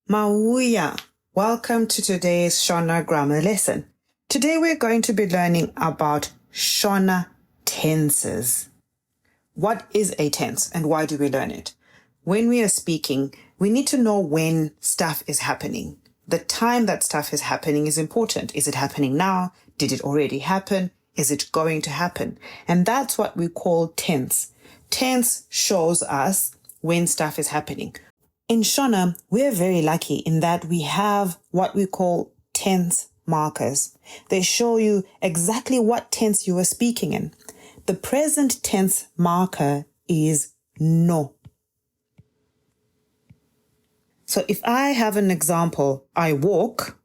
Mauya, welcome to today's Shona Grammar lesson. Today we're going to be learning about Shona tenses. What is a tense and why do we learn it? When we are speaking, we need to know when stuff is happening. The time that stuff is happening is important. Is it happening now? Did it already happen? Is it going to happen? And that's what we call tense. Tense shows us when stuff is happening. In Shona, we're very lucky in that we have what we call tense markers. They show you exactly what tense you are speaking in. The present tense marker is no. So if I have an example, I walk,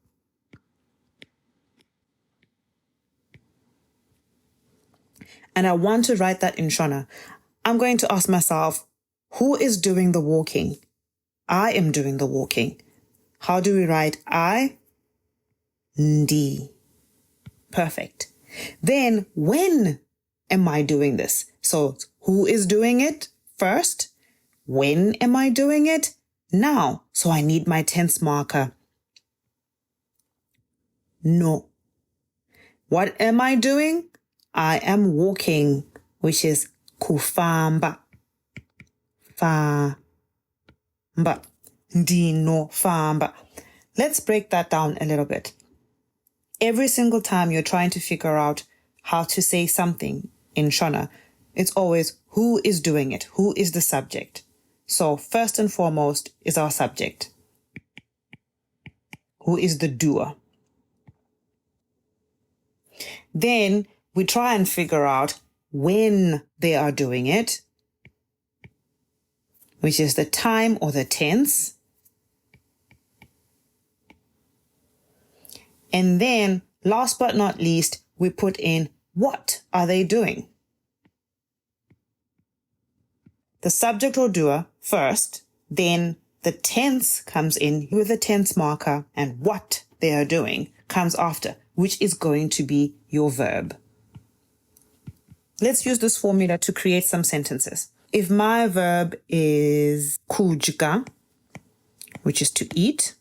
and I want to write that in Shona, I'm going to ask myself, who is doing the walking? I am doing the walking. How do we write I? Ndi. Perfect. Then when am I doing this? So who is doing it first? When am I doing it? Now. So I need my tense marker. No. What am I doing? I am walking, which is kufamba. Fa. But ndino famba. Let's break that down a little bit. Every single time you're trying to figure out how to say something in Shona, it's always who is doing it, who is the subject. So first and foremost is our subject. Who is the doer? Then we try and figure out when they are doing it, which is the time or the tense. And then, last but not least, we put in what are they doing? The subject or doer first, then the tense comes in with the tense marker, and what they are doing comes after, which is going to be your verb. Let's use this formula to create some sentences. If my verb is kudya, which is to eat,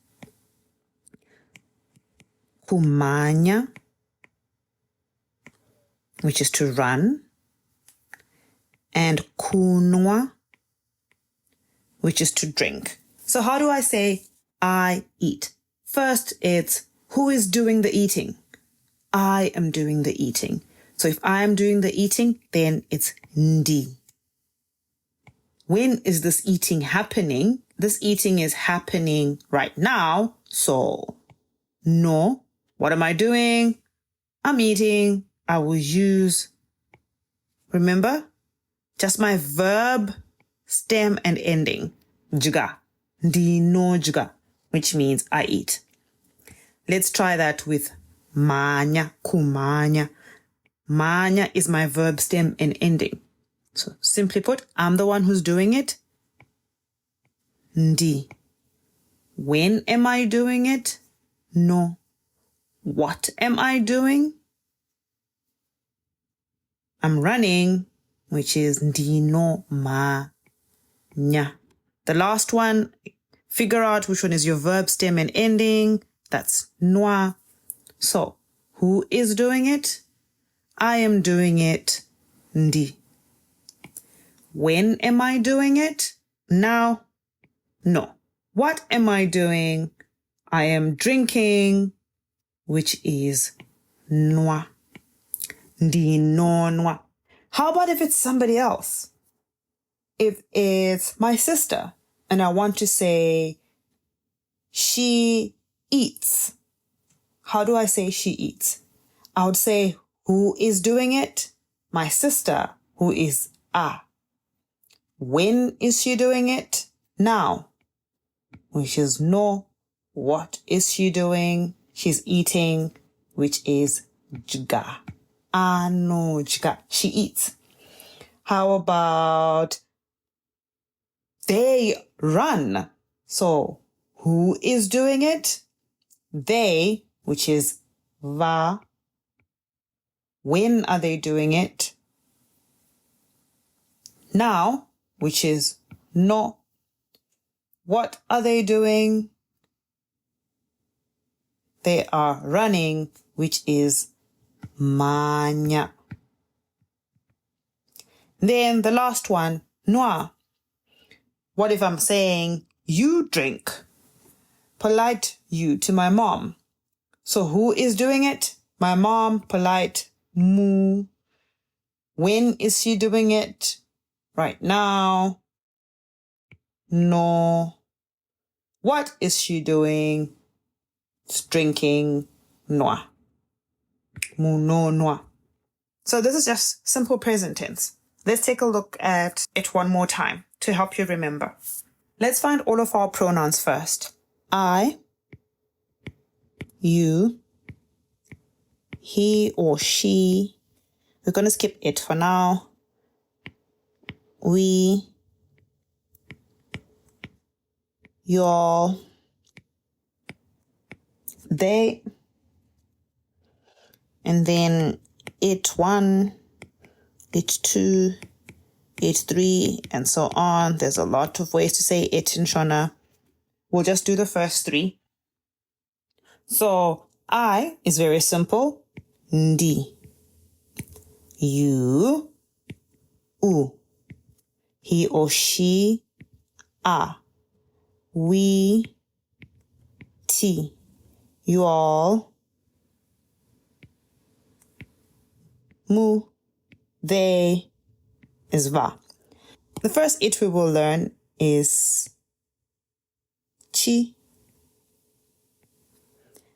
kumanya, which is to run, and kunwa, which is to drink. So how do I say I eat? First, it's who is doing the eating? I am doing the eating. So if I am doing the eating, then it's ndi. When is this eating happening? This eating is happening right now. So, no. What am I doing? I'm eating. I will use, remember, just my verb, stem, and ending. Juga. Ndino juga, which means I eat. Let's try that with manya, kumanya. Manya is my verb, stem, and ending. So simply put, I'm the one who's doing it. Ndi. When am I doing it? No. What am I doing? I'm running, which is ndino manya. The last one, figure out which one is your verb, stem, and ending. That's nwa. So who is doing it? I am doing it. Ndi. When am I doing it? Now? No. What am I doing? I am drinking, which is nwa. Ndinonwa. How about if it's somebody else? If it's my sister and I want to say she eats. How do I say she eats? I would say who is doing it? My sister, who is a. When is she doing it? Now, which is no. What is she doing? She's eating, which is juga. No, juga. She eats. How about they run? So, who is doing it? They, which is va. When are they doing it? Now, which is no. What are they doing? they are running, which is manya. Then the last one, noa. What if I'm saying, you drink? Polite you to my mom. So who is doing it? My mom, polite, mu. When is she doing it? Right now. No. What is she doing? It's drinking. Noa. Mu no noa. So this is just simple present tense. Let's take a look at it one more time to help you remember. Let's find all of our pronouns first. I, you, he or she. We're going to skip it for now. We, y'all, they, and then it one, it two, it three, and so on. There's a lot of ways to say it in Shona. We'll just do the first three. So I is very simple. Ndi. You, u. He or she, a. We, ti. You all, mu. They is va. The first it we will learn is chi.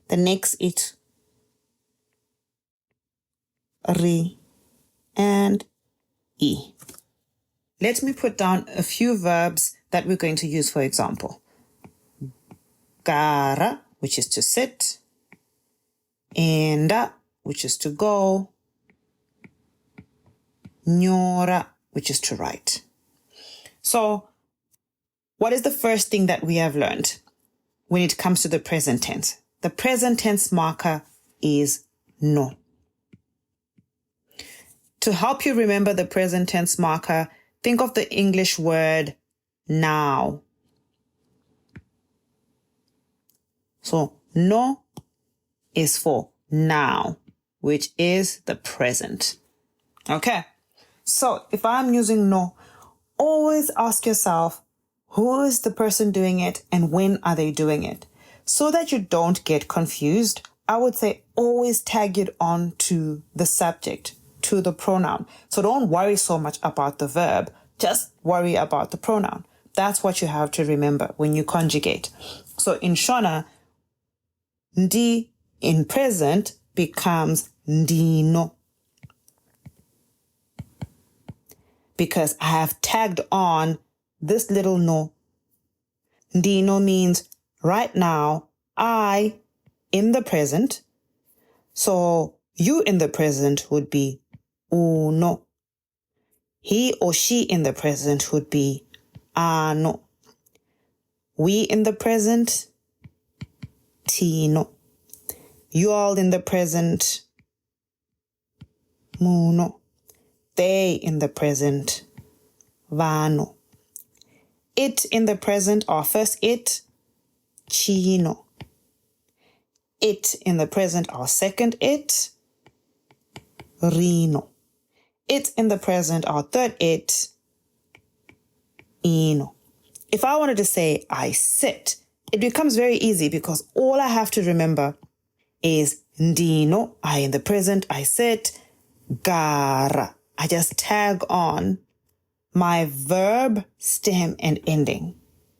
The next it, ri, and e. Let me put down a few verbs that we're going to use for example. Gara, which is to sit. Enda, which is to go. Nyora, which is to write. So, what is the first thing that we have learned when it comes to the present tense? The present tense marker is no. To help you remember the present tense marker, think of the English word now. So, no is for now, which is the present. Okay. So if I'm using no, always ask yourself, who is the person doing it and when are they doing it? So that you don't get confused, I would say always tag it on to the subject, to the pronoun. So don't worry so much about the verb, just worry about the pronoun. That's what you have to remember when you conjugate. So in Shona, ndi in present becomes ndino. Because I have tagged on this little no. Ndino means right now, I in the present. So you in the present would be uno. He or she in the present would be ano. We in the present, tino. You all in the present, muno. They in the present, vano. It in the present, or first it, chino. It in the present, or second it, rino. It in the present, or third it, ino. If I wanted to say I sit, it becomes very easy because all I have to remember is ndino, I in the present, I sit, gara. I just tag on my verb, stem, and ending.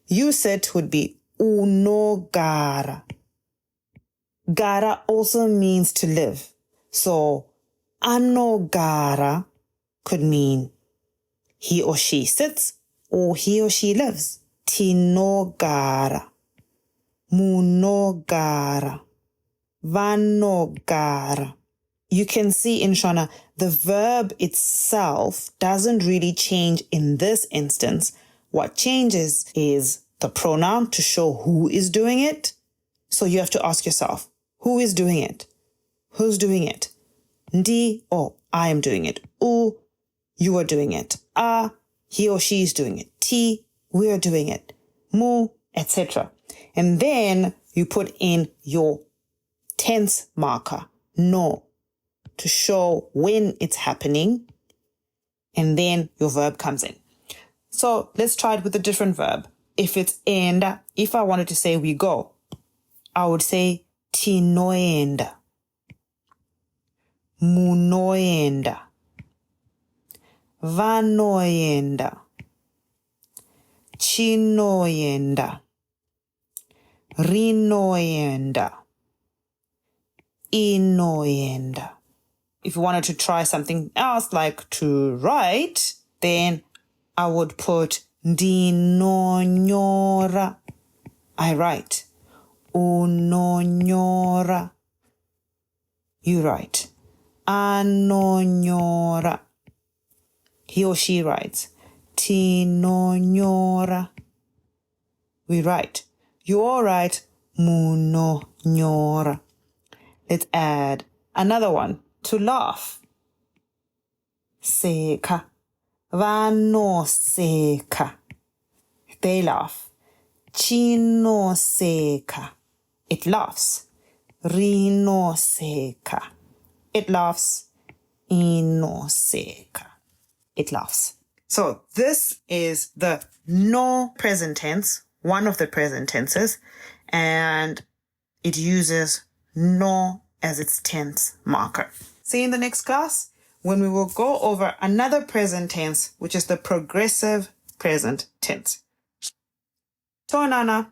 You sit would be uno gara. Gara also means to live. So, ano gara could mean he or she sits or he or she lives. Tino gara. Muno gara. Vano gara. You can see in Shona, the verb itself doesn't really change in this instance. What changes is the pronoun to show who is doing it. So you have to ask yourself, who is doing it? Who's doing it? Ndi, oh, I am doing it. U, you are doing it. A, he or she is doing it. Ti, we are doing it. Mu, etc. And then you put in your tense marker, no, to show when it's happening, and then your verb comes in. So let's try it with a different verb. If it's enda, if I wanted to say we go, I would say tinoenda, munoenda, vanoenda, chinoenda, rinoenda, inoenda. If you wanted to try something else, like to write, then I would put ndinonyora. I write. Unonyora. You write. Anonyora. He or she writes. Tinonyora. We write. You all write. Munonyora. Let's add another one. To laugh. Seka. Vanoseka. They laugh. Chinoseka. It laughs. Rinoseka. It laughs. Inoseka. It laughs. So this is the no present tense, one of the present tenses, and it uses no as its tense marker. See you in the next class when we will go over another present tense, which is the progressive present tense. Tonana.